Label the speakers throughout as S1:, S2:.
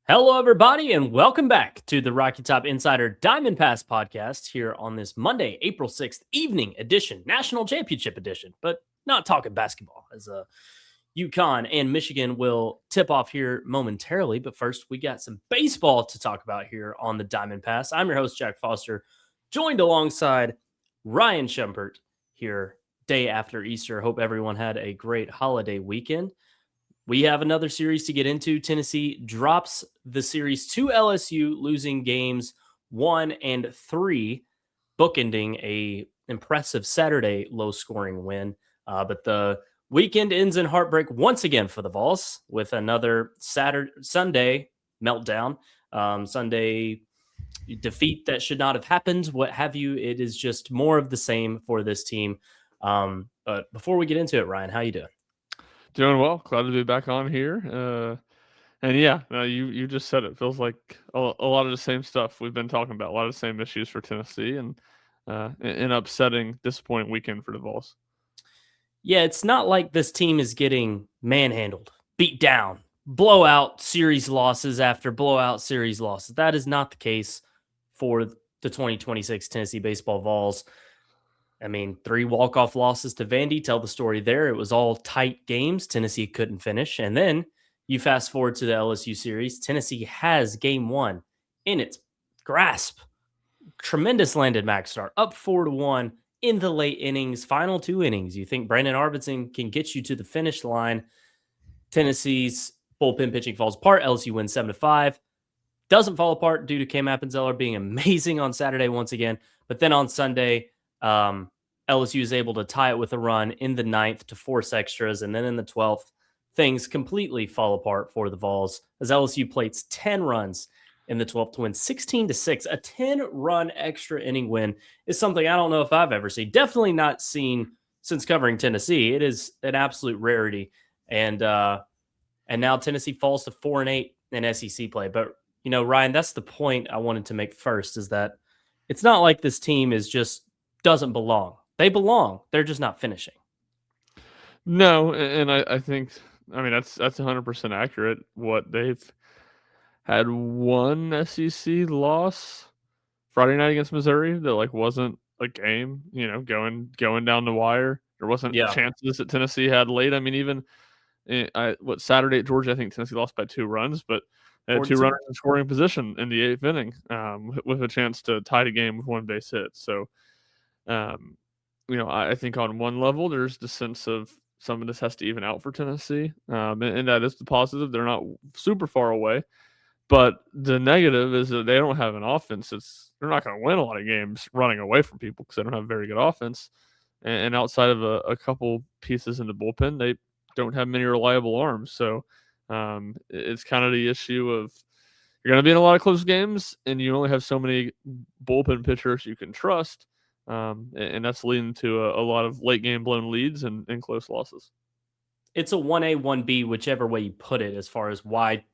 S1: Hello, everybody, and welcome back to the Rocky Top Insider Diamond Pass podcast here on this Monday, April 6th evening edition, National Championship edition, but not talking basketball, as UConn and Michigan will tip off here momentarily. But first, we got some baseball to talk about here on the Diamond Pass. I'm your host, Jack Foster, joined alongside Ryan Schumpert here day after Easter. Hope everyone had a great holiday weekend. We have another series to get into. Tennessee drops the series to LSU, losing games 1 and 3, bookending a impressive Saturday low-scoring win. But the weekend ends in heartbreak once again for the Vols with another Sunday meltdown. Sunday defeat that should not have happened, what have you. It is just more of the same for this team. But before we get into it, Ryan, how you doing?
S2: Doing well. Glad to be back on here. And yeah, you just said it. Feels like a lot of the same stuff we've been talking about. A lot of the same issues for Tennessee, and an upsetting, disappointing weekend for the Vols.
S1: Yeah, it's not like this team is getting manhandled, beat down, blowout series losses after blowout series losses. That is not the case for the 2026 Tennessee baseball Vols. I mean, 3 walk-off losses to Vandy tell the story there. It was all tight games. Tennessee couldn't finish. And then you fast forward to the LSU series. Tennessee has game 1 in its grasp. Tremendous Landon Mack start, up 4-1 in the late innings, final 2 innings. You think Brandon Arbitson can get you to the finish line. Tennessee's bullpen pitching falls apart. LSU wins 7-5. Doesn't fall apart due to Cam Appenzeller being amazing on Saturday once again. But then on Sunday, LSU is able to tie it with a run in the 9th to force extras. And then in the 12th, things completely fall apart for the Vols as LSU plates 10 runs in the 12th to win 16-6. A 10-run extra inning win is something I don't know if I've ever seen. Definitely not seen since covering Tennessee. It is an absolute rarity. And now Tennessee falls to 4-8 in SEC play. But, you know, Ryan, that's the point I wanted to make first, is that it's not like this team is just doesn't belong. They belong. They're just not finishing.
S2: No, and I think, I mean, that's 100% accurate. What they've had one SEC loss Friday night against Missouri that wasn't a game, going down the wire. There wasn't chances that Tennessee had late. I mean, even Saturday at Georgia, I think Tennessee lost by 2 runs, but they had 2 runners in scoring position in the 8th inning with a chance to tie the game with 1 base hit. So, I think on one level, there's the sense of some of this has to even out for Tennessee, and that is the positive. They're not super far away. But the negative is that they don't have an offense. They're not going to win a lot of games running away from people because they don't have very good offense. And outside of a couple pieces in the bullpen, they don't have many reliable arms. So it's kind of the issue of you're going to be in a lot of close games, and you only have so many bullpen pitchers you can trust. And that's leading to a lot of late game blown leads and close losses.
S1: It's a 1A, 1B, whichever way you put it, as far as why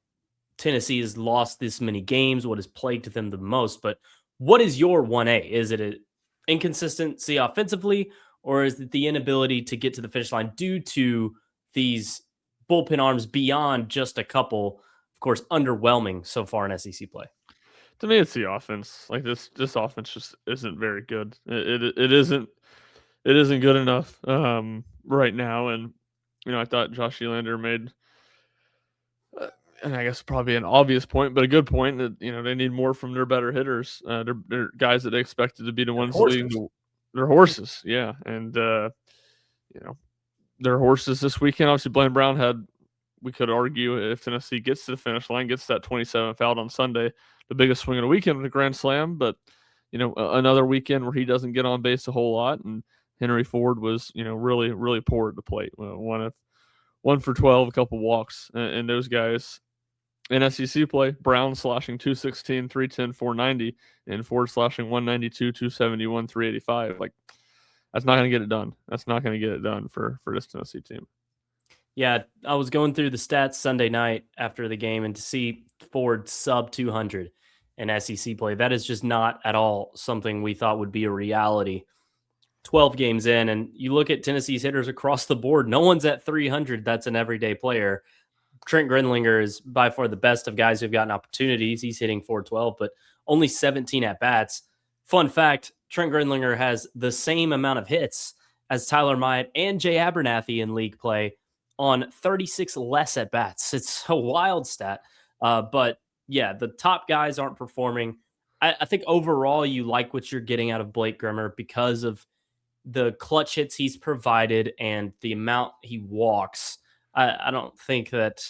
S1: Tennessee has lost this many games, what has plagued them the most. But what is your 1A? Is it an inconsistency offensively, or is it the inability to get to the finish line due to these bullpen arms beyond just a couple, of course, underwhelming so far in SEC play?
S2: To me, it's the offense. This offense just isn't very good. It isn't good enough right now. And I thought Josh Elander made, and I guess probably an obvious point, but a good point that they need more from their better hitters. They're guys that they expected to be the ones leading their horses. Yeah, and their horses this weekend. Obviously, Blaine Brown had. We could argue if Tennessee gets to the finish line, gets that 27th out on Sunday, the biggest swing of the weekend with a grand slam. But another weekend where he doesn't get on base a whole lot, and Henry Ford was really really poor at the plate. 1 for 12, a couple walks, and those guys in SEC play. Brown slashing 216, 310, 490, and Ford slashing 192, 271, 385. That's not going to get it done. That's not going to get it done for this Tennessee team.
S1: Yeah, I was going through the stats Sunday night after the game, and to see Ford sub 200 in SEC play, that is just not at all something we thought would be a reality 12 games in. And you look at Tennessee's hitters across the board, no one's at 300 that's an everyday player. Trent Grindlinger is by far the best of guys who've gotten opportunities. He's hitting 412, but only 17 at bats. Fun fact, Trent Grindlinger has the same amount of hits as Tyler Myatt and Jay Abernathy in league play on 36 less at bats. It's a wild stat. But yeah, the top guys aren't performing. I think overall you like what you're getting out of Blake Grimmer because of the clutch hits he's provided and the amount he walks. I don't think that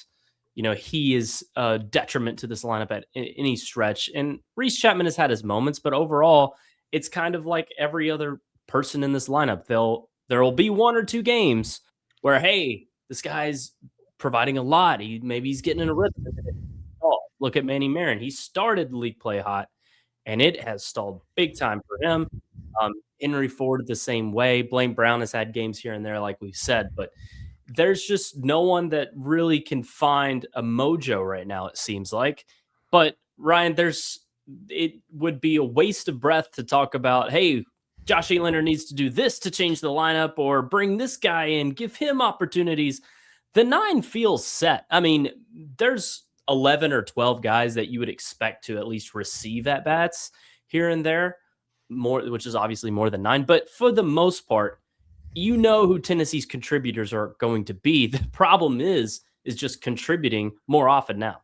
S1: he is a detriment to this lineup at any stretch. And Reese Chapman has had his moments, but overall, it's kind of like every other person in this lineup. There will be one or two games where, hey, this guy's providing a lot. Maybe he's getting in a rhythm. Oh, look at Manny Marin. He started league play hot, and it has stalled big time for him. Henry Ford the same way. Blaine Brown has had games here and there, like we've said, but there's just no one that really can find a mojo right now, it seems like. But Ryan, it would be a waste of breath to talk about, hey, Josh Leonard needs to do this to change the lineup or bring this guy in, give him opportunities. The 9 feels set. I mean, there's 11 or 12 guys that you would expect to at least receive at bats here and there, more, which is obviously more than 9. But for the most part, who Tennessee's contributors are going to be. The problem is just contributing more often now.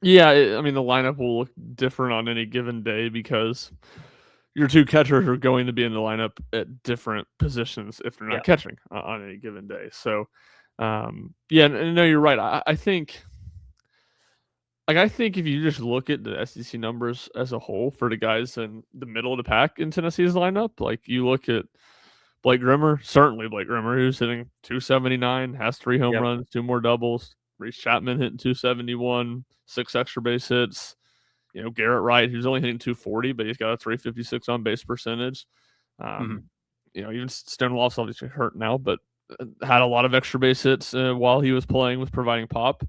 S2: Yeah, I mean, the lineup will look different on any given day because your 2 catchers are going to be in the lineup at different positions if they're not catching on any given day. So, yeah, and no, you're right. I think if you just look at the SEC numbers as a whole for the guys in the middle of the pack in Tennessee's lineup, like you look at Blake Grimmer, certainly Blake Grimmer, who's hitting 279, has 3 home runs, 2 more doubles. Reese Chapman hitting 271, 6 extra base hits. Garrett Wright, who's only hitting 240, but he's got a 356 on base percentage. Even Stonewall's obviously hurt now, but had a lot of extra base hits while he was playing with providing pop.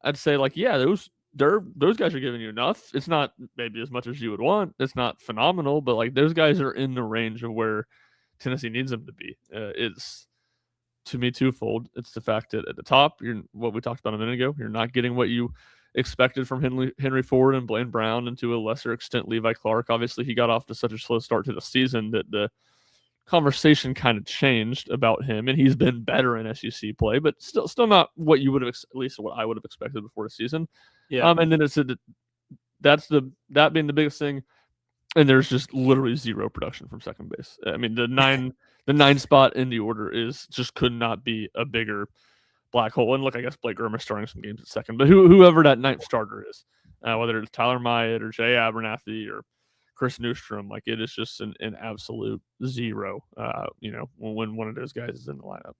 S2: I'd say, those guys are giving you enough. It's not maybe as much as you would want. It's not phenomenal, but those guys are in the range of where Tennessee needs them to be. It's, to me, twofold. It's the fact that at the top, what we talked about a minute ago, you're not getting what you expected from Henry Ford and Blaine Brown, and to a lesser extent Levi Clark. Obviously, he got off to such a slow start to the season that the conversation kind of changed about him, and he's been better in SEC play, but still not what you would have, at least what I would have expected before the season. Yeah. And then it's that being the biggest thing. And there's just literally zero production from second base. I mean, the 9 spot in the order could not be a bigger black hole. And look, I guess Blake Grimmer starting some games at second, but whoever that 9th starter is, whether it's Tyler Myatt or Jay Abernathy or Chris Newstrom, it is just an absolute zero. When one of those guys is in the lineup.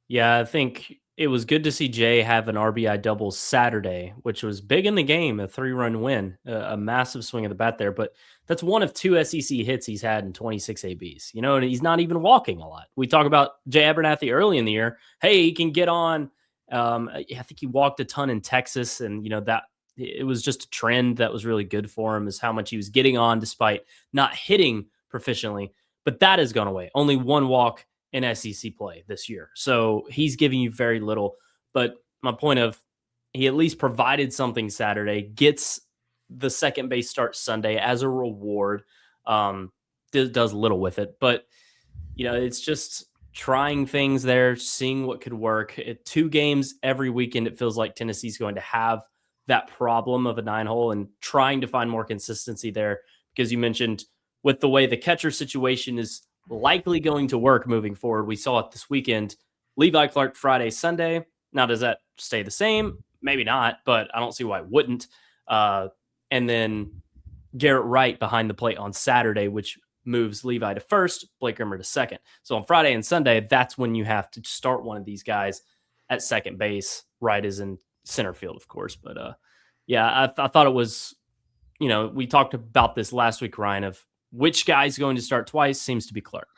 S1: Yeah, I think it was good to see Jay have an RBI double Saturday, which was big in the game, a 3-run win, a massive swing of the bat there. But that's one of 2 SEC hits he's had in 26 ABs, and he's not even walking a lot. We talk about Jay Abernathy early in the year. Hey, he can get on. I think he walked a ton in Texas, and, that it was just a trend that was really good for him, is how much he was getting on despite not hitting proficiently. But that has gone away. Only 1 walk in SEC play this year. So he's giving you very little. But my point of, he at least provided something Saturday, gets the second base start Sunday as a reward. Does little with it. But, it's just trying things there, seeing what could work. 2 games every weekend, it feels like Tennessee's going to have that problem of a 9-hole, and trying to find more consistency there, because you mentioned with the way the catcher situation is likely going to work moving forward. We saw it this weekend. Levi Clark Friday, Sunday. Now, does that stay the same? Maybe not, but I don't see why it wouldn't. And then Garrett Wright behind the plate on Saturday, which moves Levi to first, Blake Grimmer to second. So on Friday and Sunday, that's when you have to start one of these guys at second base. Wright is in center field, of course. But I thought it was, we talked about this last week, Ryan, of which guy's going to start twice. Seems to be Clark.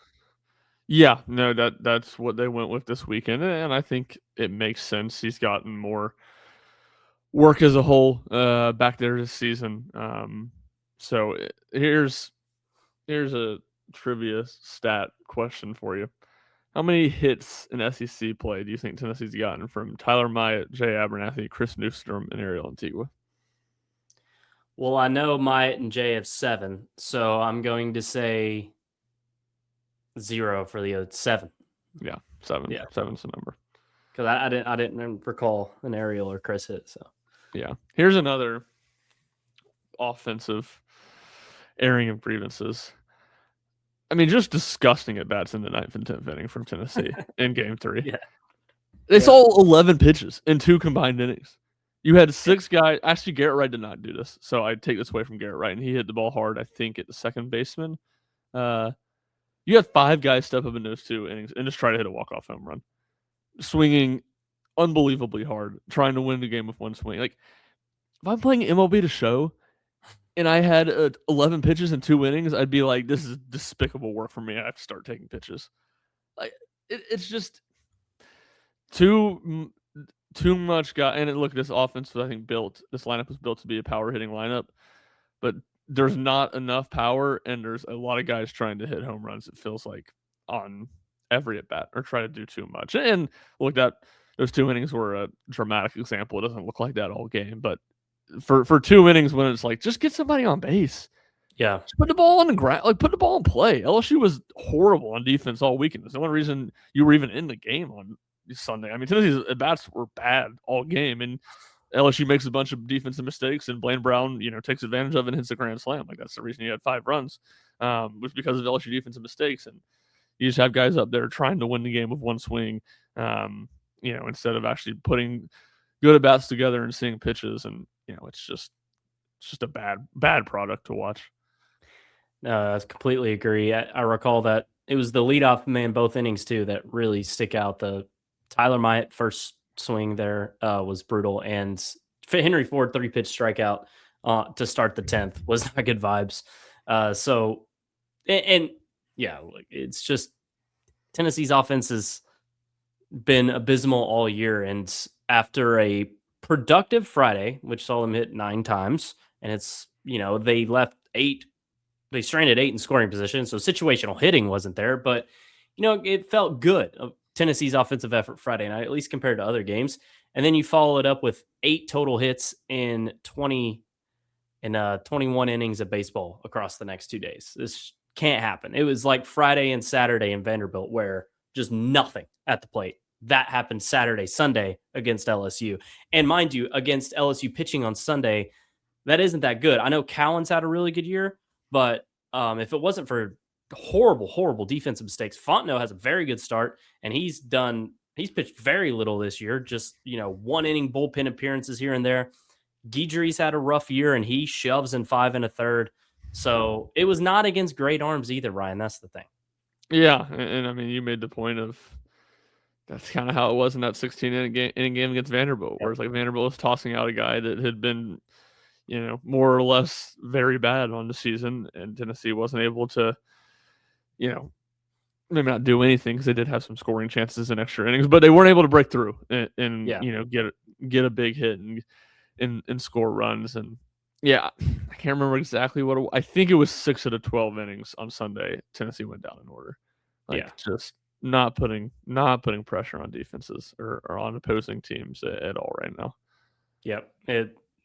S2: Yeah, no, that's what they went with this weekend, and I think it makes sense. He's gotten more work as a whole back there this season. So here's a trivia stat question for you. How many hits in SEC play do you think Tennessee's gotten from Tyler Myatt, Jay Abernathy, Chris Newstrom, and Ariel Antigua?
S1: Well, I know Myatt and Jay have 7, so I'm going to say 0 for the other 7.
S2: Yeah, 7.
S1: Yeah.
S2: 7's the number.
S1: Because I didn't recall an Ariel or Chris hit. So
S2: yeah. Here's another offensive airing of grievances. I mean, just disgusting at bats in the 9th and 10th inning from Tennessee in Game 3.
S1: Yeah.
S2: They saw 11 pitches in 2 combined innings. You had 6 guys. Actually, Garrett Wright did not do this, so I take this away from Garrett Wright, and he hit the ball hard, I think, at the second baseman. You had 5 guys step up in those 2 innings and just try to hit a walk-off home run, swinging unbelievably hard, trying to win the game with 1 swing. Like, if I'm playing MLB The Show and I had 11 pitches in 2 innings, I'd be like, this is despicable work for me. I have to start taking pitches. Like, it's just too much guy. And look, this offense was, I think, this lineup was built to be a power hitting lineup, but there's not enough power, and there's a lot of guys trying to hit home runs, it feels like, on every at bat, or try to do too much. And look, those 2 innings were a dramatic example. It doesn't look like that all game, but for 2 innings, when it's like, just get somebody on base.
S1: Yeah.
S2: Just put the ball on the ground, like put the ball in play. LSU was horrible on defense all weekend. There's the only reason you were even in the game on Sunday. I mean, Tennessee's at bats were bad all game, and LSU makes a bunch of defensive mistakes, and Blaine Brown, takes advantage of it and hits a grand slam. Like, that's the reason you had 5 runs, was because of LSU defensive mistakes. And you just have guys up there trying to win the game with 1 swing, instead of actually putting good at bats together and seeing pitches. And it's just a bad product to watch.
S1: No, I completely agree. I recall that it was the leadoff man both innings too that really stick out. The Tyler Myatt first swing there was brutal, and Henry Ford 3-pitch strikeout to start the 10th was not good vibes. It's just Tennessee's offense has been abysmal all year, and after a productive Friday, which saw them hit 9 times, and it's they left 8. They stranded 8 in scoring position, so situational hitting wasn't there, but it felt good. Tennessee's offensive effort Friday night, at least compared to other games. And then you follow it up with 8 total hits in 21 innings of baseball across the next 2 days. This can't happen. It was like Friday and Saturday in Vanderbilt, where just nothing at the plate. That happened Saturday, Sunday against LSU. And mind you, against LSU pitching on Sunday, that isn't that good. I know Cowan's had a really good year, but if it wasn't for horrible defensive mistakes, Fontenot has a very good start, and he's pitched very little this year, just 1 inning bullpen appearances here and there. Guidry's had a rough year, and he shoves in 5 1/3. So it was not against great arms either, Ryan. That's the thing.
S2: Yeah, and I mean, you made the point of that's kind of how it was in that 16-inning game against Vanderbilt, where it's like Vanderbilt was tossing out a guy that had been more or less very bad on the season, and Tennessee wasn't able to, maybe not do anything, because they did have some scoring chances in extra innings, but they weren't able to break through and get a big hit and score runs. And I can't remember exactly what I think it was 6 out of 12 innings on Sunday. Tennessee went down in order, just not putting pressure on defenses or on opposing teams at all right now.
S1: Yep.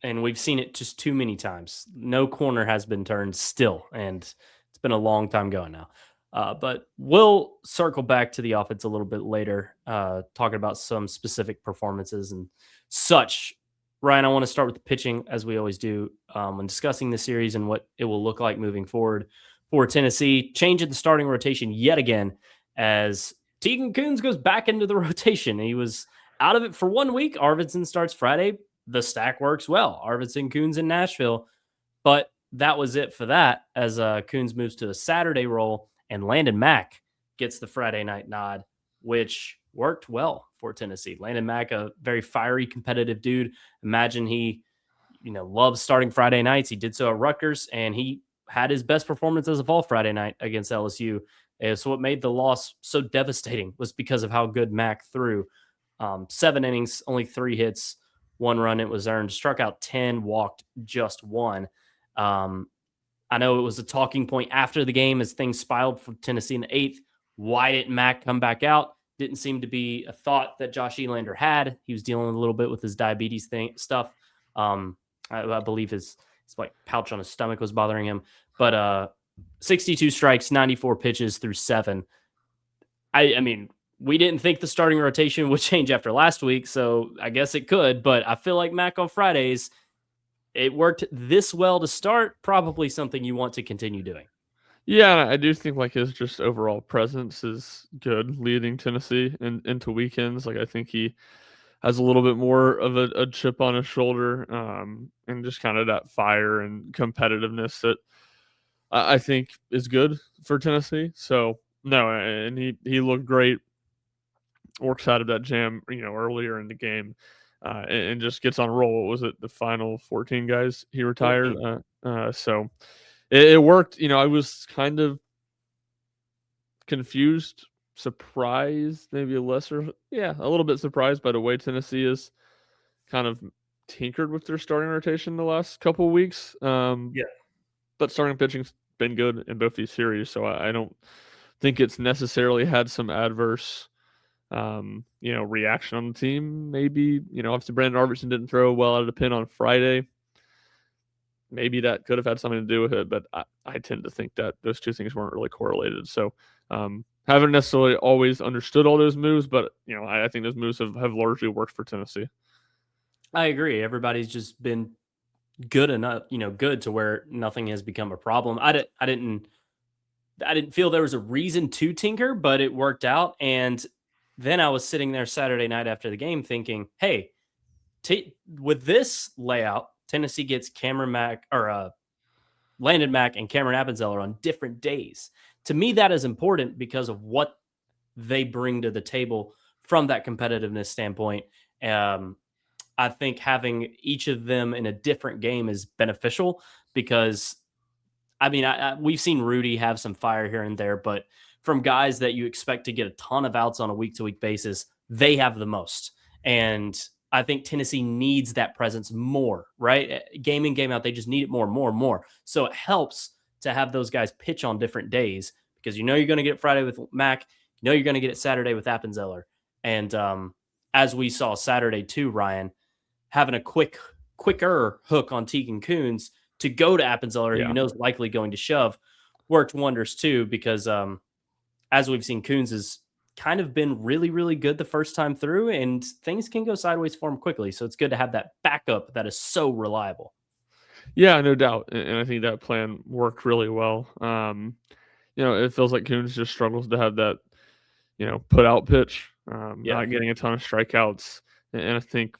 S1: And we've seen it just too many times. No corner has been turned still, and it's been a long time going now. But we'll circle back to the offense a little bit later, talking about some specific performances and such. Ryan, I want to start with the pitching, as we always do, when discussing the series and what it will look like moving forward for Tennessee. Changing the starting rotation yet again, as Tegan Kuhns goes back into the rotation. He was out of it for 1 week. Arvidsson starts Friday. The stack works well. Arvidsson, Kuhns in Nashville. But that was it for that, as Kuhns moves to a Saturday role, and Landon Mack gets the Friday night nod, which worked well for Tennessee. Landon Mack, a very fiery, competitive dude. Imagine he, loves starting Friday nights. He did so at Rutgers, and he had his best performance as of all Friday night against LSU. So what made the loss so devastating was because of how good Mack threw. 7 innings, only 3 hits, 1 run it was earned, struck out 10, walked just 1. I know it was a talking point after the game as things spiraled for Tennessee in the 8th. Why didn't Mac come back out? Didn't seem to be a thought that Josh Elander had. He was dealing a little bit with his diabetes stuff. I believe his like pouch on his stomach was bothering him. But 62 strikes, 94 pitches through 7. I mean, we didn't think the starting rotation would change after last week, so I guess it could. But I feel like Mac on Fridays, it worked this well to start. Probably something you want to continue doing.
S2: Yeah, I do think like his just overall presence is good leading Tennessee into weekends. Like I think he has a little bit more of a chip on his shoulder, and just kind of that fire and competitiveness that I think is good for Tennessee. So no, and he looked great. Works out of that jam, earlier in the game, and just gets on a roll. What was it? The final 14 guys he retired. So it worked. I was kind of confused, surprised, maybe a little bit surprised by the way Tennessee is kind of tinkered with their starting rotation the last couple of weeks. But starting pitching's been good in both these series, so I don't think it's necessarily had some adverse, reaction on the team. Maybe, obviously Brandon Arvidsson didn't throw well out of the pin on Friday. Maybe that could have had something to do with it, but I tend to think that those two things weren't really correlated. So haven't necessarily always understood all those moves, but I think those moves have largely worked for Tennessee.
S1: I agree. Everybody's just been good enough, good to where nothing has become a problem. I didn't feel there was a reason to tinker, but it worked out. And then I was sitting there Saturday night after the game thinking, hey, with this layout, Tennessee gets Cameron Mack or Landon Mack and Cameron Appenzeller on different days. To me, that is important because of what they bring to the table from that competitiveness standpoint. I think having each of them in a different game is beneficial because, I mean, we've seen Rudy have some fire here and there, but from guys that you expect to get a ton of outs on a week-to-week basis, they have the most. And I think Tennessee needs that presence more, right? Game in, game out, they just need it more. So it helps to have those guys pitch on different days because you're going to get it Friday with Mac, you're going to get it Saturday with Appenzeller. And as we saw Saturday too, Ryan, having a quicker hook on Tegan Kuhns to go to Appenzeller, who you know is likely going to shove, worked wonders too because as we've seen, Kuhns has kind of been really, really good the first time through, and things can go sideways for him quickly. So it's good to have that backup that is so reliable.
S2: Yeah, no doubt, and I think that plan worked really well. It feels like Kuhns just struggles to have that, put out pitch, not getting a ton of strikeouts, and I think,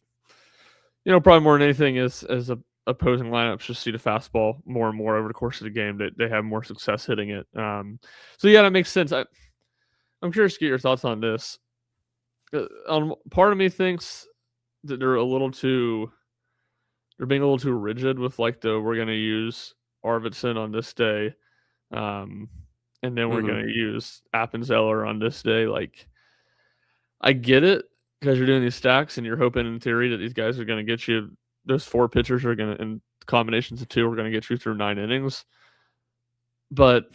S2: probably more than anything is as a opposing lineups just see the fastball more and more over the course of the game that they have more success hitting it. So yeah, that makes sense. I'm curious to get your thoughts on this. Part of me thinks that they're being a little too rigid with like we're going to use Arvidsson on this day, and then we're going to use Appenzeller on this day. Like, I get it because you're doing these stacks and you're hoping in theory that these guys are going to get you. Those 4 pitchers are going to, in combinations of 2, are going to get you through 9 innings. But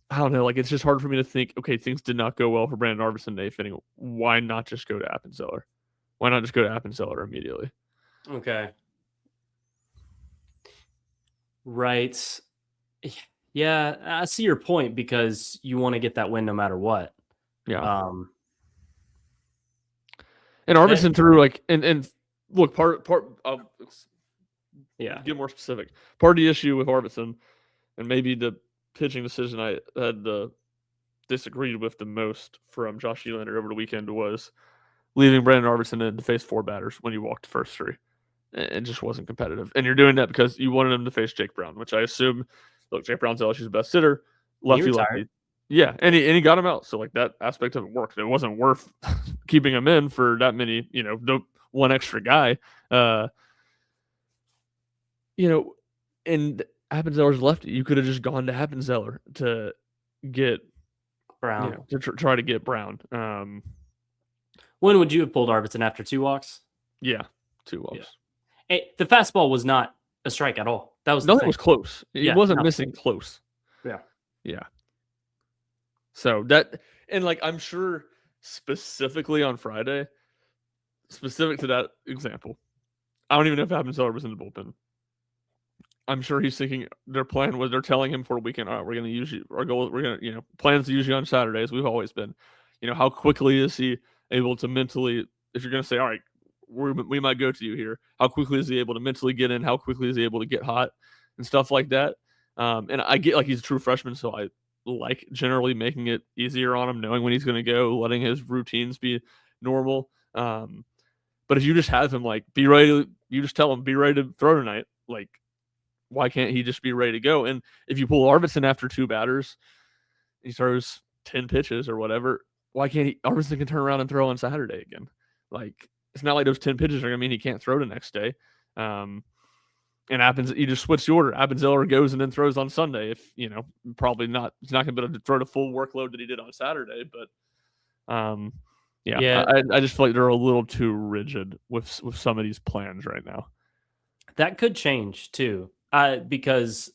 S2: I don't know. Like, it's just hard for me to think, okay, things did not go well for Brandon Arvidsson in the 8th inning. Why not just go to Appenzeller? Why not just go to Appenzeller immediately?
S1: Okay. Right. Yeah, I see your point because you want to get that win no matter what.
S2: Yeah. And Arvidsson threw like and look part get more specific. Part of the issue with Arvidsson and maybe the pitching decision I had disagreed with the most from Josh Elander over the weekend was leaving Brandon Arvidsson in to face 4 batters when you walked the first 3. It just wasn't competitive. And you're doing that because you wanted him to face Jake Brown, which I assume, look, Jake Brown's LSU's best hitter, lefty. Yeah, and he got him out. So like that aspect of it worked. It wasn't worth keeping him in for that many, the one extra guy. And Appenzeller's lefty. You could have just gone to Appenzeller to get
S1: Brown.
S2: To try to get Brown.
S1: When would you have pulled Arvidsson after 2 walks?
S2: Yeah, 2 walks.
S1: Yeah. The fastball was not a strike at all. That was
S2: nothing was close. It wasn't missing close.
S1: Yeah.
S2: Yeah. So that And like I'm sure specifically on Friday, specific to that example, I don't even know if Appenzeller was in the bullpen. I'm sure he's thinking their plan was they're telling him for a weekend, all right, we're going to use you. Our goal, we're going to, plans to use you on Saturdays. We've always been, how quickly is he able to mentally, if you're going to say, all right, we might go to you here, how quickly is he able to mentally get in? How quickly is he able to get hot and stuff like that? And I get like he's a true freshman, so I like generally making it easier on him, knowing when he's going to go, letting his routines be normal. But if you just have him like be ready, you just tell him be ready to throw tonight. Like, why can't he just be ready to go? And if you pull Arvidsson after 2 batters, he throws 10 pitches or whatever, why can't Arvidsson can turn around and throw on Saturday again? Like, it's not like those 10 pitches are going to mean he can't throw the next day. And you just switch the order. Appenzeller goes and then throws on Sunday. If, probably not, he's not going to be able to throw the full workload that he did on Saturday. But,
S1: Yeah.
S2: I just feel like they're a little too rigid with some of these plans right now.
S1: That could change too. Because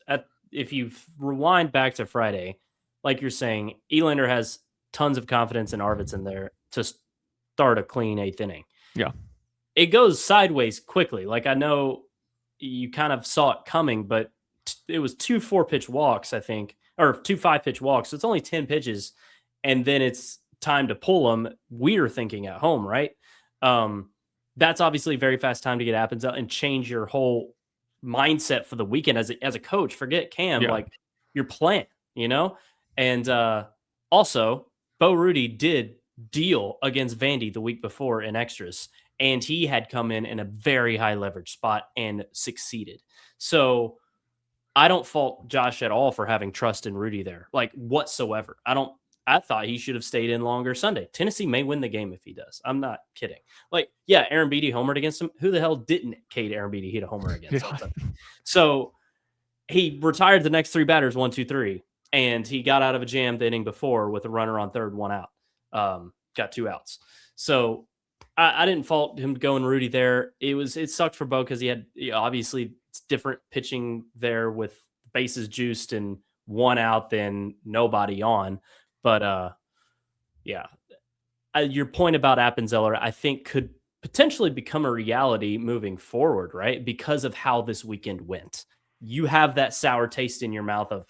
S1: if you rewind back to Friday, like you're saying, Elander has tons of confidence in Arvidsson there to start a clean 8th inning.
S2: Yeah.
S1: It goes sideways quickly. Like I know you kind of saw it coming, but it was 2 4-pitch walks, I think, or 2 5-pitch walks. So it's only 10 pitches, and then it's time to pull them. We're thinking at home, right? That's obviously a very fast time to get Appenzeller and change your whole mindset for the weekend as a coach. Forget Cam, like your plan, And also, Bo Rudy did deal against Vandy the week before in extras, and he had come in a very high leverage spot and succeeded. So I don't fault Josh at all for having trust in Rudy there, like whatsoever. I thought he should have stayed in longer Sunday. Tennessee may win the game if he does. I'm not kidding. Like, yeah, Aaron Beatty homered against him. Who the hell didn't Cade Aaron Beatty hit a homer against him? So he retired the next 3 batters, 1, 2, 3, and he got out of a jam the inning before with a runner on third, 1 out. Got 2 outs. So I didn't fault him going Rudy there. It sucked for Bo because he had obviously it's different pitching there with bases juiced and 1 out than nobody on. But your point about Appenzeller, I think, could potentially become a reality moving forward, right? Because of how this weekend went. You have that sour taste in your mouth of,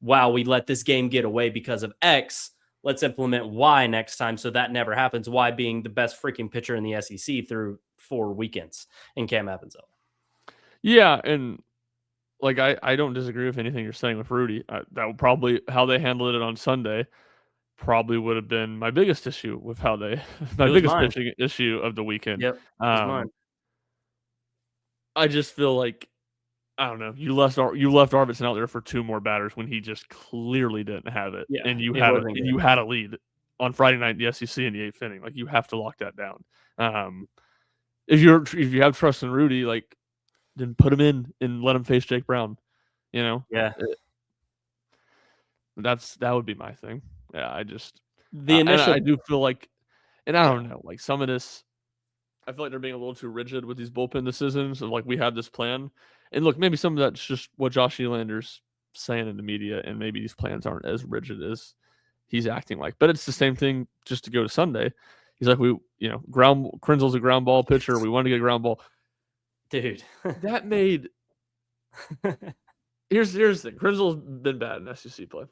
S1: wow, we let this game get away because of X. Let's implement Y next time so that never happens. Y being the best freaking pitcher in the SEC through 4 weekends in Cam Appenzeller.
S2: Yeah, and like I don't disagree with anything you're saying with Rudy. That would probably how they handled it on Sunday. Probably would have been my biggest issue with how they pitching issue of the weekend.
S1: Yep. I
S2: just feel like I don't know. You left Arvidsson out there for 2 more batters when he just clearly didn't have it, and you had a lead on Friday night in the SEC in the 8th inning. Like you have to lock that down. If you have trust in Rudy, like then put him in and let him face Jake Brown.
S1: Yeah.
S2: That would be my thing. Yeah, I just I do feel like, and I don't know, like some of this, I feel like they're being a little too rigid with these bullpen decisions of like we have this plan, and look, maybe some of that's just what Josh Elander's saying in the media, and maybe these plans aren't as rigid as he's acting like. But it's the same thing just to go to Sunday. He's like, Krenzel's a ground ball pitcher. We want to get a ground ball,
S1: dude.
S2: That made. Here's the thing. Krenzel's been bad in SEC play.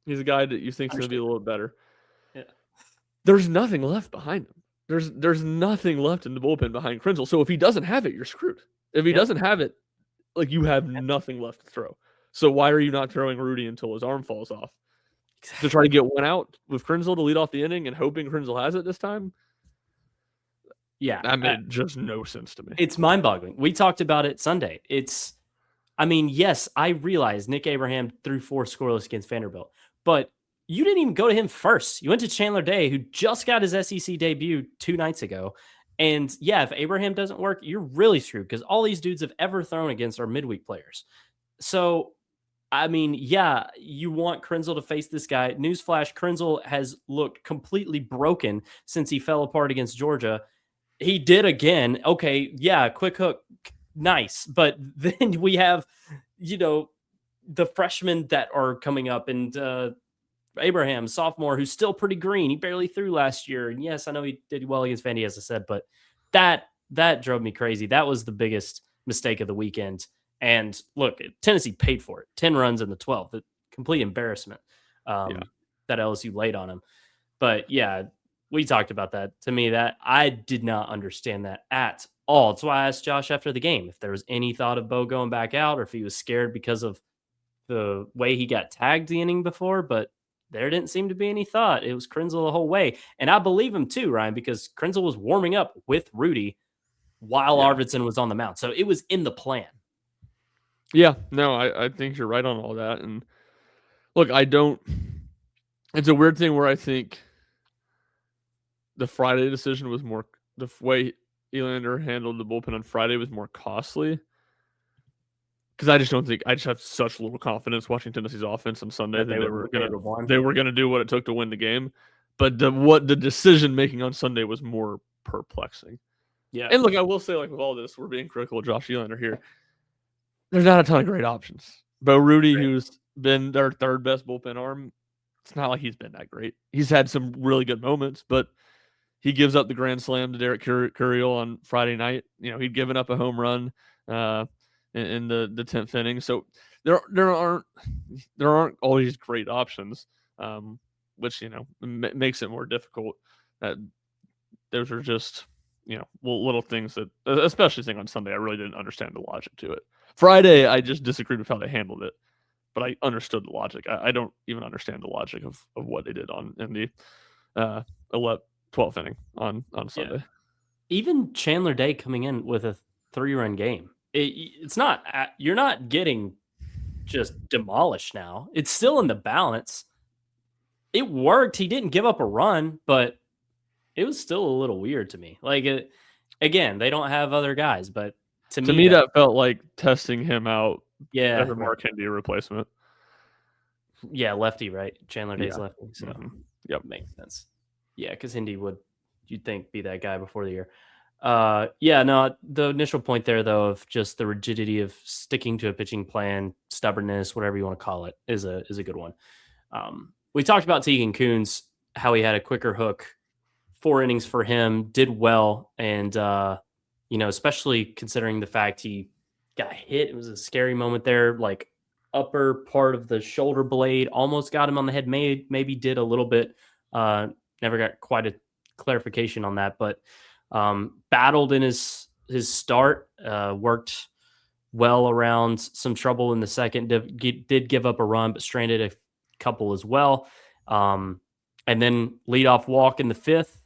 S2: He's a guy that you think is going to be a little better.
S1: Yeah.
S2: There's nothing left behind him. There's nothing left in the bullpen behind Krenzel. So if he doesn't have it, you're screwed. If he doesn't have it, like you have nothing left to throw. So why are you not throwing Rudy until his arm falls off? To try to get 1 out with Krenzel to lead off the inning and hoping Krenzel has it this time?
S1: Yeah.
S2: That made just no sense to me.
S1: It's mind-boggling. We talked about it Sunday. Yes, I realize Nick Abraham threw 4 scoreless against Vanderbilt, but you didn't even go to him first. You went to Chandler Day, who just got his SEC debut 2 nights ago. And yeah, if Abraham doesn't work, you're really screwed because all these dudes have ever thrown against are midweek players. So, you want Krenzel to face this guy. Newsflash, Krenzel has looked completely broken since he fell apart against Georgia. He did again. Okay, yeah, quick hook. Nice. But then we have, the freshmen that are coming up and Abraham, sophomore, who's still pretty green. He barely threw last year. And yes, I know he did well against Vandy, as I said, but that drove me crazy. That was the biggest mistake of the weekend. And look, Tennessee paid for it. 10 runs in the 12th. A complete embarrassment that LSU laid on him. But yeah, we talked about that. To me, that I did not understand that at all. That's why I asked Josh after the game if there was any thought of Bo going back out or if he was scared because of the way he got tagged the inning before. But there didn't seem to be any thought. It was Krenzel the whole way. And I believe him too, Ryan, because Krenzel was warming up with Rudy while Arvidsson was on the mound. So it was in the plan.
S2: Yeah, no, I think you're right on all that. And look, it's a weird thing where I think the Friday decision was more, the way Elander handled the bullpen on Friday was more costly. Because I just have such little confidence watching Tennessee's offense on Sunday that they were going to do what it took to win the game. But the decision making on Sunday was more perplexing.
S1: Yeah.
S2: And look, I will say, like, with all this, we're being critical of Josh Elander here. There's not a ton of great options. Bo Rudy, who's been their third best bullpen arm, it's not like he's been that great. He's had some really good moments, but he gives up the grand slam to Derek Curiel on Friday night. He'd given up a home run in the 10th inning. So there aren't always great options, which makes it more difficult. Those are just little things that, especially thing on Sunday, I really didn't understand the logic to it. Friday, I just disagreed with how they handled it, but I understood the logic. I don't even understand the logic of what they did in the 12th inning on Sunday.
S1: Yeah. Even Chandler Day coming in with a 3-run game. It's not, you're not getting just demolished now. It's still in the balance. It worked. He didn't give up a run, but it was still a little weird to me. Like, again, they don't have other guys, but to me
S2: that felt like testing him out as a Mark Hendy replacement.
S1: Yeah, lefty, right? Chandler Day's lefty. So,
S2: Yep,
S1: makes sense. Yeah, because Hendy would, you'd think, be that guy before the year. The initial point there, though, of just the rigidity of sticking to a pitching plan, stubbornness, whatever you want to call it, is a good one. We talked about Tegan Kuhns, how he had a quicker hook, 4 innings for him, did well, and especially considering the fact he got hit. It was a scary moment there, like upper part of the shoulder blade almost got him on the head. Maybe did a little bit. Never got quite a clarification on that, but battled in his start, worked well around some trouble in the second, did give up a run, but stranded a couple as well. And then leadoff walk in the 5th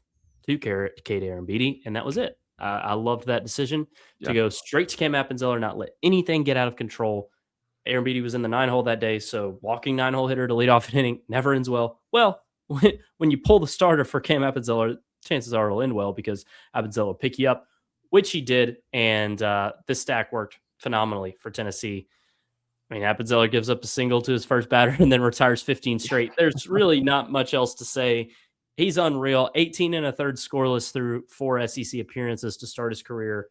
S1: to Kate Arambidi, and that was it. I loved that decision to go straight to Cam Appenzeller, not let anything get out of control. Arambidi was in the 9-hole that day, so walking 9-hole hitter to lead off an inning never ends well. Well, when you pull the starter for Cam Appenzeller, chances are it'll end well because Appenzeller will pick you up, which he did, and this stack worked phenomenally for Tennessee. I mean, Appenzeller gives up a single to his first batter and then retires 15 straight. There's really not much else to say. He's unreal. 18 1/3 scoreless through 4 SEC appearances to start his career.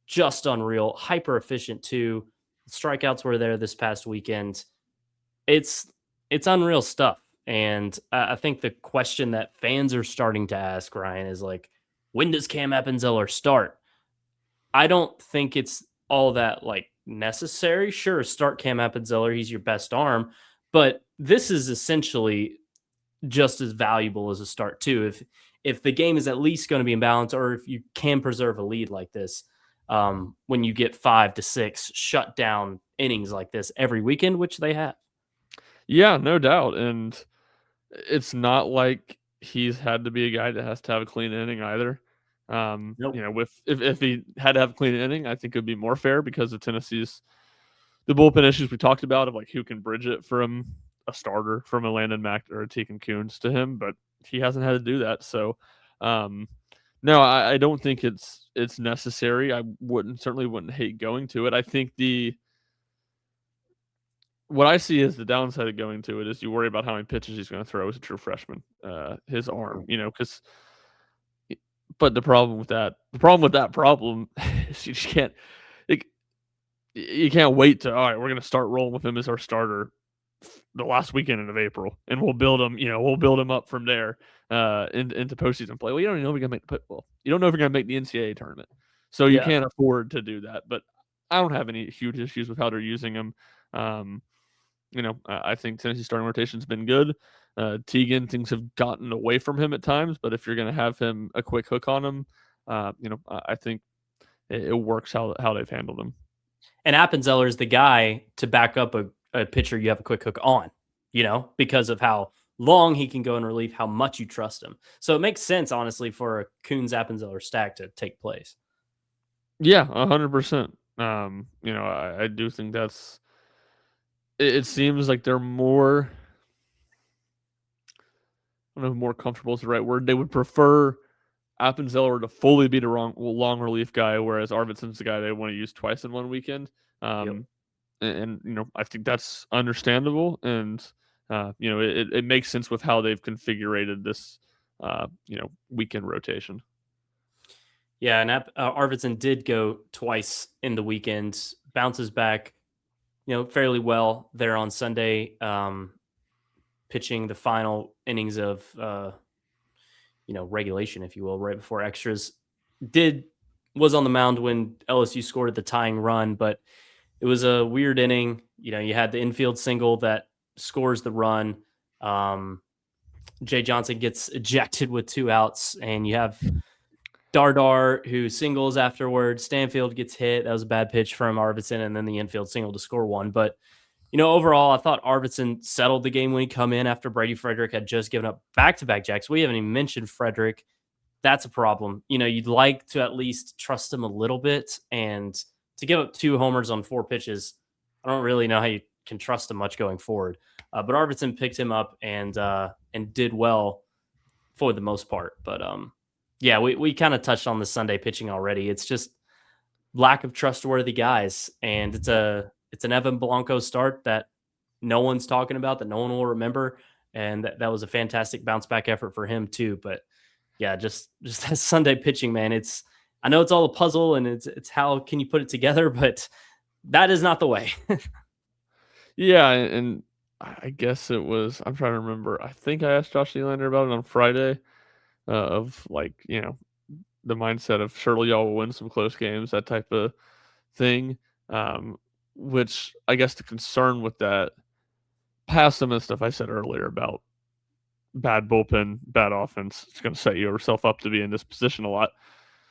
S1: Just unreal. Hyper efficient too. Strikeouts were there this past weekend. It's unreal stuff. And I think the question that fans are starting to ask, Ryan, is like, when does Cam Appenzeller start? I don't think it's all that necessary. Sure, start Cam Appenzeller. He's your best arm. But this is essentially just as valuable as a start too. If the game is at least going to be in balance, or if you can preserve a lead like this, when you get 5 to 6 shut down innings like this every weekend, which they have.
S2: Yeah, no doubt. And it's not like he's had to be a guy that has to have a clean inning either.
S1: Nope.
S2: If he had to have a clean inning, I think it would be more fair because of Tennessee's the bullpen issues we talked about of who can bridge it from a starter, from a Landon Mack or a Tegan Kuhns to him, but he hasn't had to do that. So, no, I don't think it's necessary. I certainly wouldn't hate going to it. I think what I see as the downside of going to it is you worry about how many pitches he's going to throw as a true freshman. His arm, because. But the problem with that is you just can't. You can't wait to, all right, we're going to start rolling with him as our starter the last weekend of April, and we'll build them. We'll build them up from there into postseason play. Well, you don't even know if you're gonna make the well. You don't know if you're gonna make the NCAA tournament, so you
S1: Yeah.
S2: can't afford to do that. But I don't have any huge issues with how they're using him. I think Tennessee's starting rotation's been good. Teagan, things have gotten away from him at times, but if you're going to have him a quick hook on him, I think it works how they've handled him.
S1: And Appenzeller is the guy to back up a pitcher you have a quick hook on, because of how long he can go in relief, how much you trust him. So it makes sense, honestly, for a Coons Appenzeller stack to take place.
S2: Yeah, 100%. I do think that's. It seems like they're more. I don't know if more comfortable is the right word. They would prefer Appenzeller to fully be the long relief guy, whereas Arvidsson's the guy they want to use twice in one weekend.
S1: Yep.
S2: And I think that's understandable, and it makes sense with how they've configured this weekend rotation.
S1: Yeah, and Arvidsson did go twice in the weekend, bounces back, fairly well there on Sunday, pitching the final innings of regulation, if you will, right before extras. Was on the mound when LSU scored the tying run, but it was a weird inning. You had the infield single that scores the run. Jay Johnson gets ejected with 2 outs, and you have Dardar who singles afterwards. Stanfield gets hit. That was a bad pitch from Arvidsson, and then the infield single to score 1. But overall, I thought Arvidsson settled the game when he come in after Brady Frederick had just given up back-to-back jacks. We haven't even mentioned Frederick. That's a problem. You'd like to at least trust him a little bit, and to give up 2 homers on 4 pitches, I don't really know how you can trust him much going forward. But Arvidsson picked him up and did well for the most part. But yeah, we kind of touched on the Sunday pitching already. It's just lack of trustworthy guys, and it's an Evan Blanco start that no one's talking about, that no one will remember, and that was a fantastic bounce back effort for him too. But yeah, just that Sunday pitching, man. I know it's all a puzzle, and it's how can you put it together, but that is not the way.
S2: Yeah, and I guess it was. I'm trying to remember. I think I asked Josh Nylander about it on Friday. Of the mindset of surely y'all will win some close games, that type of thing. Which I guess the concern with that, past some of the stuff I said earlier about bad bullpen, bad offense, it's going to set yourself up to be in this position a lot.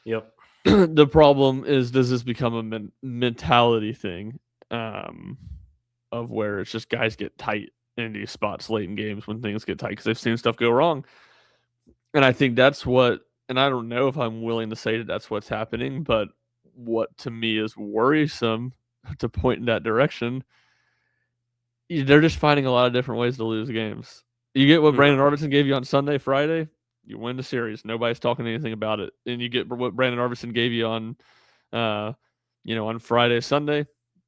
S1: Yep.
S2: The problem is, does this become a mentality thing of where it's just guys get tight in these spots late in games when things get tight because they've seen stuff go wrong? And I think that's what, and I don't know if I'm willing to say that that's what's happening, but what to me is worrisome to point in that direction, they're just finding a lot of different ways to lose games. You get what Brandon Arvidsson gave you on Sunday, Friday, you win the series. Nobody's talking anything about it. And you get what Brandon Arvidsson gave you on, on Friday, Sunday,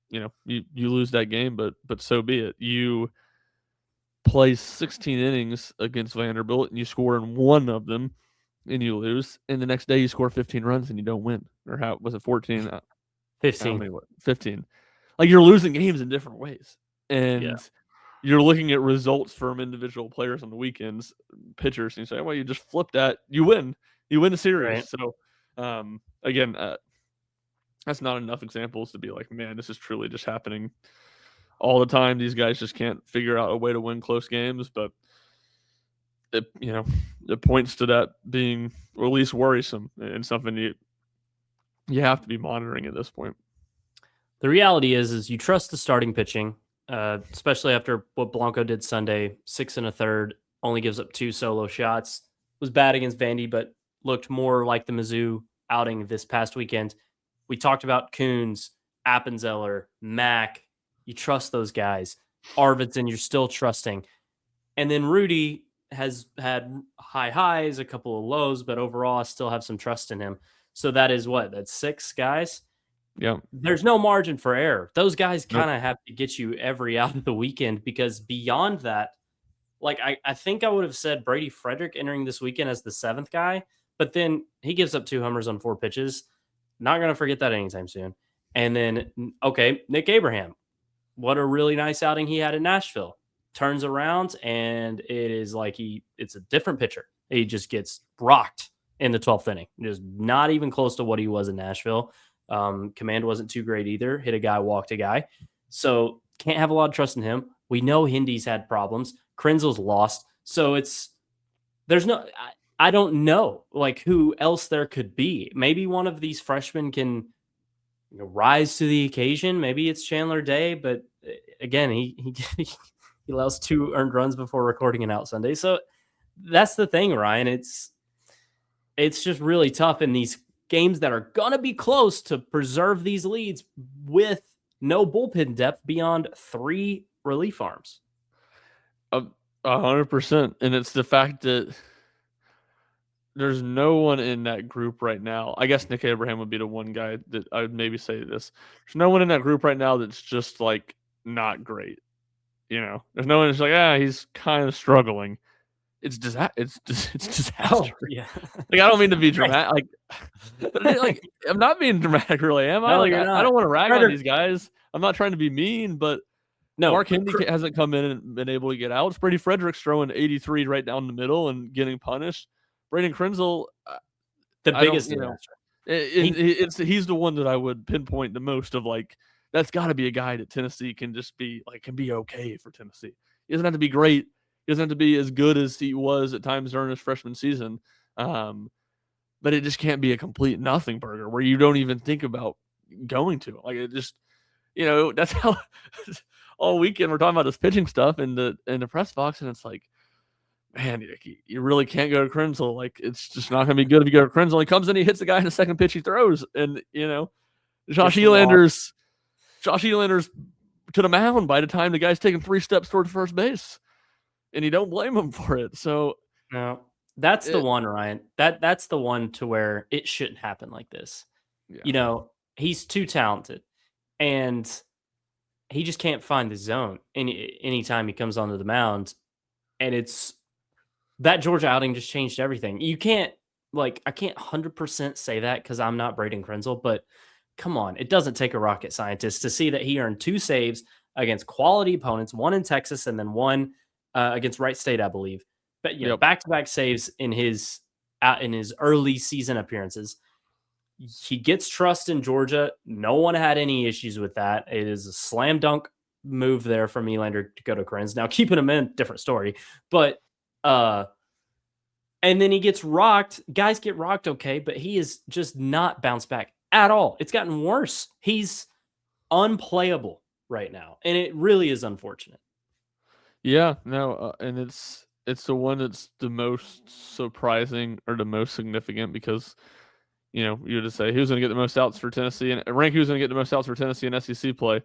S2: you lose that game, but so be it. You play 16 innings against Vanderbilt and you score in one of them and you lose, and the next day you score 15 runs and you don't win. Or how was it, 14?
S1: 15.
S2: 15. Like, you're losing games in different ways. And you're looking at results from individual players on the weekends, pitchers, and you say, well, you just flip that, you win. You win the series. Right. So, again, that's not enough examples to be like, man, this is truly just happening all the time. These guys just can't figure out a way to win close games, but it points to that being at least worrisome and something you have to be monitoring at this point.
S1: The reality is you trust the starting pitching, especially after what Blanco did Sunday, 6 1/3, only gives up 2 solo shots. Was bad against Vandy, but looked more like the Mizzou outing this past weekend. We talked about Coons, Appenzeller, Mack. You trust those guys. Arvidsson, you're still trusting. And then Rudy has had high highs, a couple of lows, but overall I still have some trust in him. So that is what? That's 6 guys?
S2: Yeah.
S1: There's no margin for error. Those guys kind of have to get you every out of the weekend, because beyond that, like I think I would have said Brady Frederick entering this weekend as the 7th guy, but then he gives up 2 homers on 4 pitches. Not going to forget that anytime soon. And then, okay, Nick Abraham. What a really nice outing he had in Nashville. turns around, and it is like it's a different pitcher. He just gets rocked in the 12th inning, just not even close to what he was in Nashville. Command wasn't too great either. Hit a guy, walked a guy. So can't have a lot of trust in him. We know Hindy's had problems. Krenzel's lost. So I don't know like who else there could be. Maybe one of these freshmen can rise to the occasion. Maybe it's Chandler Day, but again, he he allows 2 earned runs before recording an out Sunday. So that's the thing, Ryan. It's just really tough in these games that are gonna be close to preserve these leads with no bullpen depth beyond 3 relief arms.
S2: 100%, and it's the fact that there's no one in that group right now. I guess Nick Abraham would be the one guy that I would maybe say this. There's no one in that group right now that's just like not great. There's no one that's like, he's kind of struggling. It's disaster.
S1: Oh, yeah.
S2: Like, I don't mean to be dramatic. Like I'm not being dramatic, really, am I?
S1: No,
S2: Like,
S1: you're
S2: I
S1: not.
S2: don't want to rag on these guys. I'm not trying to be mean, but
S1: No,
S2: Mark Hindy hasn't come in and been able to get out. Brady Frederick's throwing 83 right down the middle and getting punished. Braden Krenzel,
S1: the biggest disaster.
S2: He's the one that I would pinpoint the most of, like, that's got to be a guy that Tennessee can just be like, can be okay for Tennessee. He doesn't have to be great. He doesn't have to be as good as he was at times during his freshman season. But it just can't be a complete nothing burger where you don't even think about going to. Like, it just, that's how all weekend we're talking about this pitching stuff in the press box, and it's like, man, you really can't go to Krenzel. Like, it's just not going to be good if you go to Krenzel. He comes in, he hits the guy in the second pitch he throws, and Josh Elander's to the mound by the time the guy's taking 3 steps towards first base, and you don't blame him for it. So
S1: no, that's the one, Ryan. That's the one to where it shouldn't happen like this. Yeah. He's too talented, and he just can't find the zone anytime he comes onto the mound. And it's that Georgia outing just changed everything. I can't 100% say that because I'm not Braden Krenzel, but come on, it doesn't take a rocket scientist to see that he earned 2 saves against quality opponents, one in Texas and then one against Wright State, I believe. But back-to-back saves in his early season appearances. He gets trust in Georgia. No one had any issues with that. It is a slam dunk move there from Elander to go to Krenz. Now, keeping him in, different story. But and then he gets rocked. Guys get rocked, okay, but he is just not bounced back at all. It's gotten worse. He's unplayable right now, and it really is unfortunate.
S2: Yeah, no, and it's the one that's the most surprising or the most significant because, you just say who's going to get the most outs for Tennessee and rank who's going to get the most outs for Tennessee in SEC play.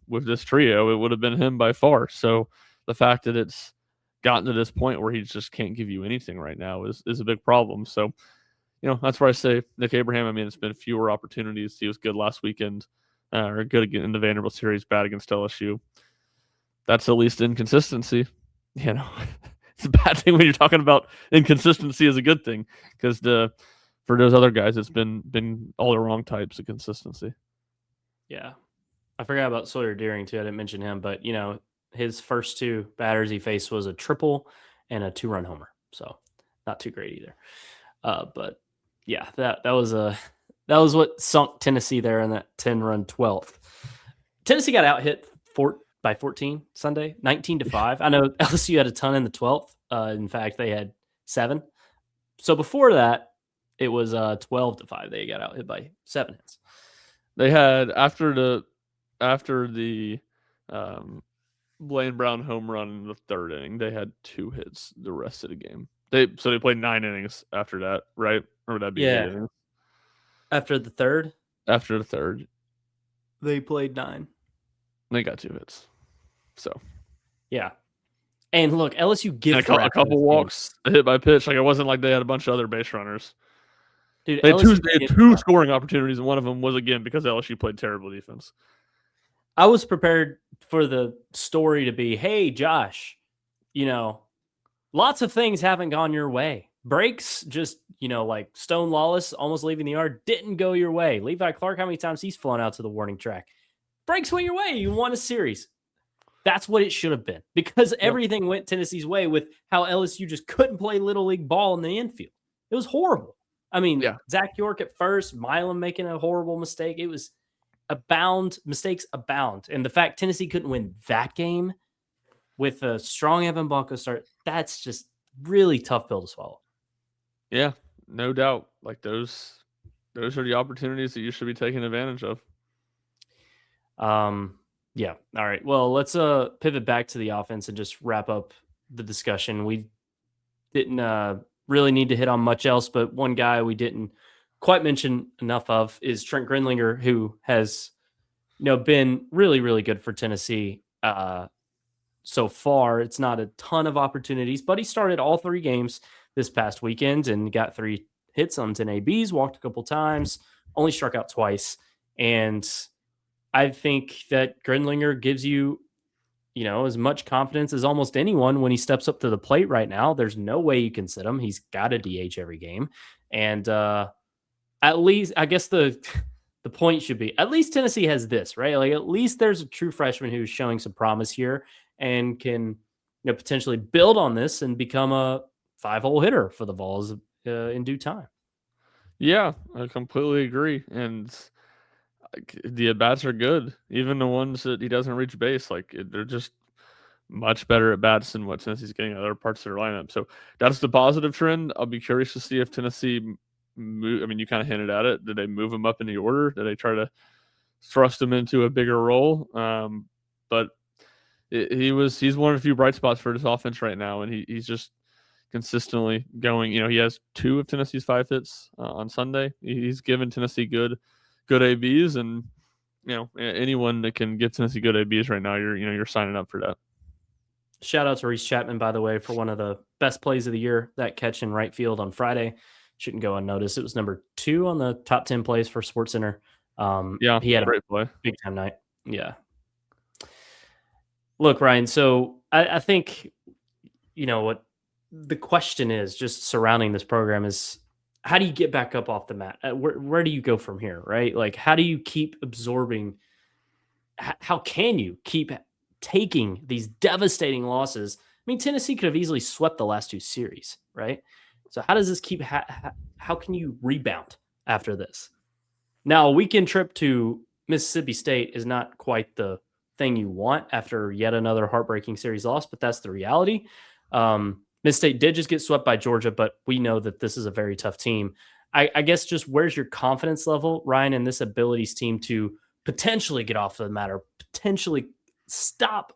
S2: With this trio, it would have been him by far. So the fact that it's gotten to this point where he just can't give you anything right now is a big problem. So, that's where I say Nick Abraham. I mean, it's been fewer opportunities. He was good last weekend, or good again in the Vanderbilt series, bad against LSU. That's at least inconsistency. It's a bad thing when you're talking about inconsistency is a good thing because for those other guys, it's been all the wrong types of consistency.
S1: Yeah. I forgot about Sawyer Deering too. I didn't mention him, but his first 2 batters he faced was a triple and a 2-run homer. So not too great either. But yeah, that was what sunk Tennessee there in that 10-run 12th. Tennessee got out hit by 14 Sunday, 19-5. I know LSU had a ton in the 12th. In fact, they had 7. So before that, it was 12-5. They got out hit by 7 hits.
S2: They had after the Blaine Brown home run in the 3rd inning, they had 2 hits the rest of the game. They played 9 innings after that, right? Or would that be 8 innings?
S1: After the 3rd?
S2: After the 3rd.
S1: They played 9.
S2: They got 2 hits. So.
S1: Yeah. And look, LSU gives
S2: a couple walks, a hit by pitch. Like, it wasn't like they had a bunch of other base runners.
S1: Dude,
S2: they had 2 scoring opportunities, and one of them was, again, because LSU played terrible defense.
S1: I was prepared for the story to be, hey, Josh, lots of things haven't gone your way. Breaks, just, like Stone Lawless almost leaving the yard, didn't go your way. Levi Clark, how many times he's flown out to the warning track? Breaks went your way. You won a series. That's what it should have been, because
S2: Yep.
S1: everything went Tennessee's way with how LSU just couldn't play little league ball in the infield. It was horrible. I mean,
S2: Yeah.
S1: Zach York at first, Milam making a horrible mistake. It was mistakes abound. And the fact Tennessee couldn't win that game with a strong Evan Blanco start, that's just really tough pill to swallow.
S2: Yeah, no doubt. Like those are the opportunities that you should be taking advantage of.
S1: Yeah. All right. Well, let's pivot back to the offense and just wrap up the discussion. We didn't really need to hit on much else, but one guy we didn't quite mention enough of is Trent Grinlinger, who has been really, really good for Tennessee so far. It's not a ton of opportunities, but he started all 3 games this past weekend and got 3 hits on 10 ABs, walked a couple times, only struck out twice. And I think that Grinlinger gives you, as much confidence as almost anyone when he steps up to the plate right now. There's no way you can sit him. He's got a DH every game. And at least, I guess the point should be, at least Tennessee has this, right? Like, at least there's a true freshman who's showing some promise here and can potentially build on this and become a 5-hole hitter for the Vols in due time.
S2: Yeah, I completely agree. And the at-bats are good. Even the ones that he doesn't reach base, they're just much better at bats than what Tennessee's getting at other parts of their lineup. So that's the positive trend. I'll be curious to see if Tennessee move. I mean, you kind of hinted at it. Did they move him up in the order? Did they try to thrust him into a bigger role? But he's one of the few bright spots for this offense right now, and he's just consistently going. He has 2 of Tennessee's 5 hits on Sunday. He's given Tennessee good ABs, and anyone that can give Tennessee good ABs right now, you're signing up for that.
S1: Shout out to Reese Chapman, by the way, for one of the best plays of the year. That catch in right field on Friday shouldn't go unnoticed. It was number 2 on the top 10 plays for SportsCenter.
S2: Yeah,
S1: he had a
S2: great play,
S1: big time night. Yeah. Look, Ryan. So I think what the question is, just surrounding this program, is how do you get back up off the mat? Where do you go from here, right? Like, how do you keep absorbing? How can you keep taking these devastating losses? I mean, Tennessee could have easily swept the last 2 series, right? So how does this keep? How can you rebound after this? Now, a weekend trip to Mississippi State is not quite the thing you want after yet another heartbreaking series loss, but that's the reality. Miss State did just get swept by Georgia, but we know that this is a very tough team. I guess just where's your confidence level, Ryan, in this abilities team to potentially get off the mat or potentially stop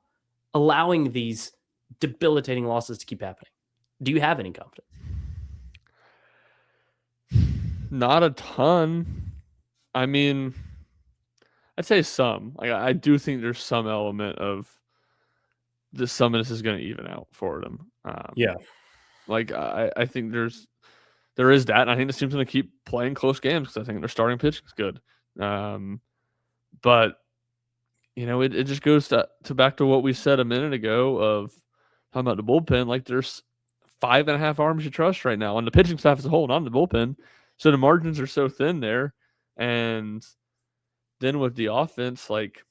S1: allowing these debilitating losses to keep happening? Do you have any confidence?
S2: Not a ton. I mean, I'd say some. I do think there's some element of some of this is going to even out for them.
S1: Yeah.
S2: I think there is that, and I think this team's going to keep playing close games because I think their starting pitching is good. But it just goes to back to what we said a minute ago of talking about the bullpen. Like, there's 5.5 arms you trust right now on the pitching staff as a whole, not in the bullpen. So the margins are so thin there, and then with the offense, like,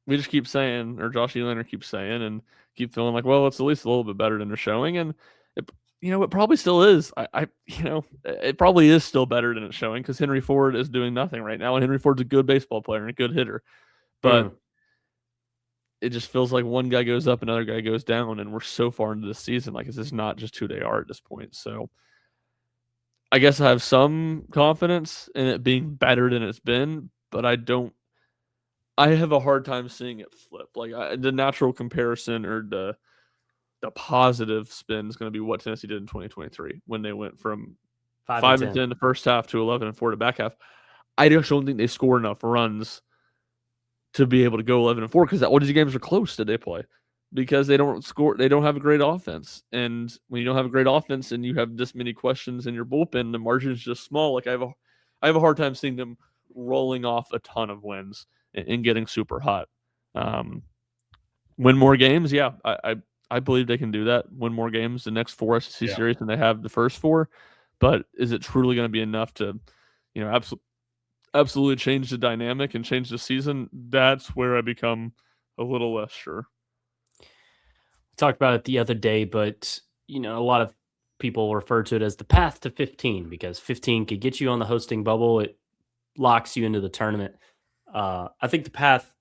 S2: we just keep saying, or Josh Elander keeps saying, and keep feeling like, well, it's at least a little bit better than they're showing, and it probably still is. It probably is still better than it's showing because Henry Ford is doing nothing right now, and Henry Ford's a good baseball player and a good hitter, but it just feels like one guy goes up, another guy goes down, and we're so far into the season. Like, it's just not just who they are at this point. So I guess I have some confidence in it being better than it's been, but I have a hard time seeing it flip. Like, the natural comparison or the positive spin is going to be what Tennessee did in 2023 when they went from 5-10 the first half to 11-4 the back half. I just don't think they score enough runs to be able to go 11-4 because all these games are close that they play because they don't score. They don't have a great offense, and when you don't have a great offense and you have this many questions in your bullpen, the margin is just small. Like, I have a hard time seeing them rolling off a ton of wins and getting super hot. Win more games, yeah. I believe they can do that. Win more games the next 4 SEC series than they have the first 4. But is it truly going to be enough to, absolutely change the dynamic and change the season? That's where I become a little less sure.
S1: Talked about it the other day, but a lot of people refer to it as the path to 15 because 15 could get you on the hosting bubble. It locks you into the tournament. I think the path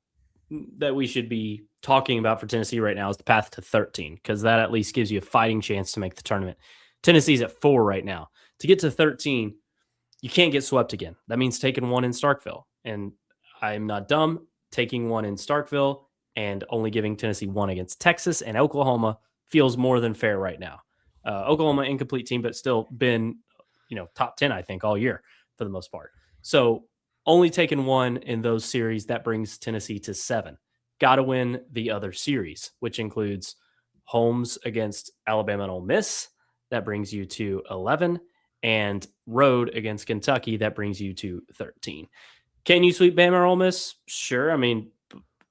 S1: that we should be talking about for Tennessee right now is the path to 13 because that at least gives you a fighting chance to make the tournament. Tennessee's at 4 right now. To get to 13, you can't get swept again. That means taking one in Starkville. And I'm not dumb. Taking one in Starkville and only giving Tennessee one against Texas and Oklahoma feels more than fair right now. Oklahoma, incomplete team, but still been, top 10, I think, all year for the most part. So only taking one in those series, that brings Tennessee to 7. Got to win the other series, which includes homes against Alabama and Ole Miss. That brings you to 11. And road against Kentucky, that brings you to 13. Can you sweep Bama or Ole Miss? Sure. I mean,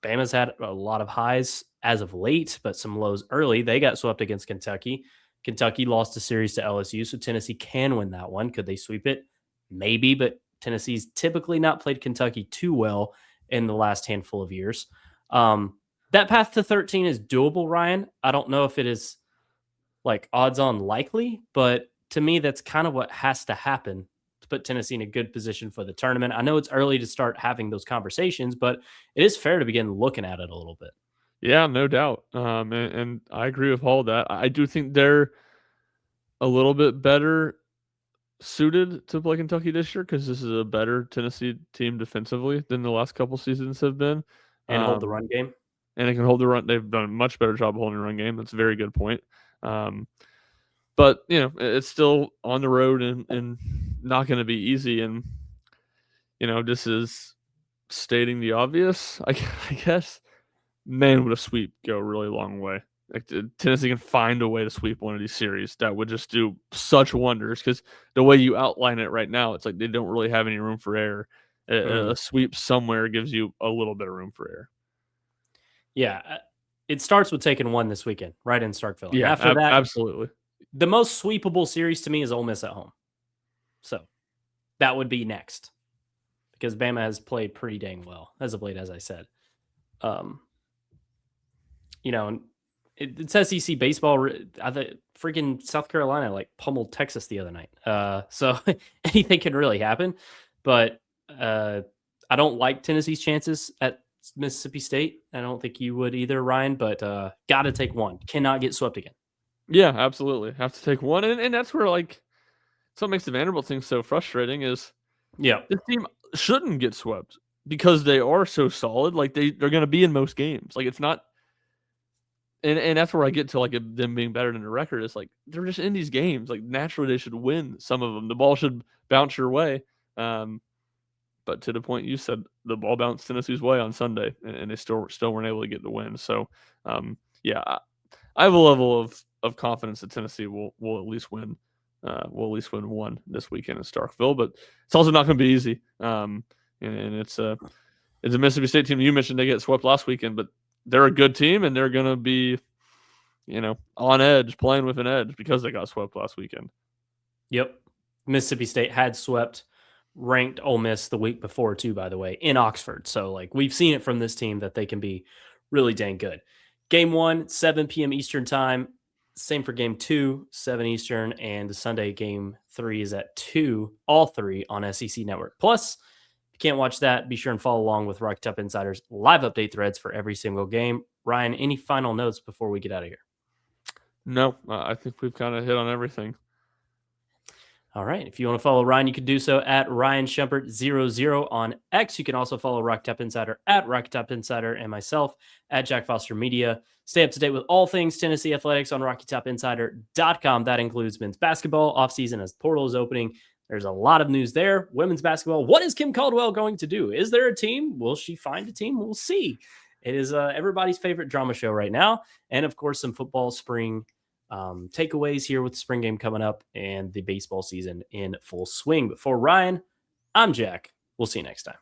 S1: Bama's had a lot of highs as of late, but some lows early. They got swept against Kentucky. Kentucky lost a series to LSU, so Tennessee can win that one. Could they sweep it? Maybe, but Tennessee's typically not played Kentucky too well in the last handful of years. That path to 13 is doable, Ryan. I don't know if it is like odds on likely, but to me, that's kind of what has to happen to put Tennessee in a good position for the tournament. I know it's early to start having those conversations, but it is fair to begin looking at it a little bit.
S2: Yeah, no doubt. And I agree with all that. I do think they're a little bit better suited to play Kentucky this year because this is a better Tennessee team defensively than the last couple seasons have been.
S1: And hold the
S2: Um,
S1: run game.
S2: and it can hold the run. They've done a much better job of holding the run game. That's a very good point. But it's still on the road and not going to be easy. And this is stating the obvious, I guess. Man, would a sweep go a really long way. Like Tennessee can find a way to sweep one of these series that would just do such wonders because the way you outline it right now, it's like they don't really have any room for error. A sweep somewhere gives you a little bit of room for error.
S1: Yeah. It starts with taking one this weekend, right in Starkville.
S2: Yeah,
S1: And after that,
S2: absolutely.
S1: the most sweepable series to me is Ole Miss at home. So that would be next because Bama has played pretty dang well as of late, as I said. It's SEC baseball. I think freaking South Carolina like pummeled Texas the other night. So anything can really happen. But I don't like Tennessee's chances at Mississippi State. I don't think you would either, Ryan. But got to take one. Cannot get swept again.
S2: Yeah, absolutely. Have to take one, and that's where like what makes the Vanderbilt thing so frustrating is this team shouldn't get swept because they are so solid. Like they're going to be in most games. Like it's not. And that's where I get to like them being better than the record. It's like they're just in these games. Like naturally, they should win some of them. The ball should bounce your way. But to the point you said, the ball bounced Tennessee's way on Sunday, and they still weren't able to get the win. So, yeah, I have a level of confidence that Tennessee will at least win. Will at least win one this weekend in Starkville, but it's also not going to be easy. And it's a Mississippi State team. You mentioned they get swept last weekend, but they're a good team, and they're going to be, on edge, playing with an edge because they got swept last weekend.
S1: Yep. Mississippi State had swept ranked Ole Miss the week before, too, by the way, in Oxford. So, like, we've seen it from this team that they can be really dang good. Game 1, 7 p.m. Eastern time. Same for game 2, 7 Eastern. And the Sunday game 3 is at 2, all 3 on SEC Network. Plus, if you can't watch that, be sure and follow along with Rocky Top Insider's live update threads for every single game. Ryan, any final notes before we get out of here?
S2: No, I think we've kind of hit on everything.
S1: All right. If you want to follow Ryan, you can do so at Ryan Schumpert 00 on X. You can also follow Rocky Top Insider at Rocky Top Insider and myself at Jack Foster Media. Stay up to date with all things Tennessee athletics on RockyTopInsider.com. That includes men's basketball offseason as the portal is opening. There's a lot of news there. Women's basketball. What is Kim Caldwell going to do? Is there a team? Will she find a team? We'll see. It is everybody's favorite drama show right now. And of course, some football spring takeaways here with the spring game coming up and the baseball season in full swing. But for Ryan, I'm Jack. We'll see you next time.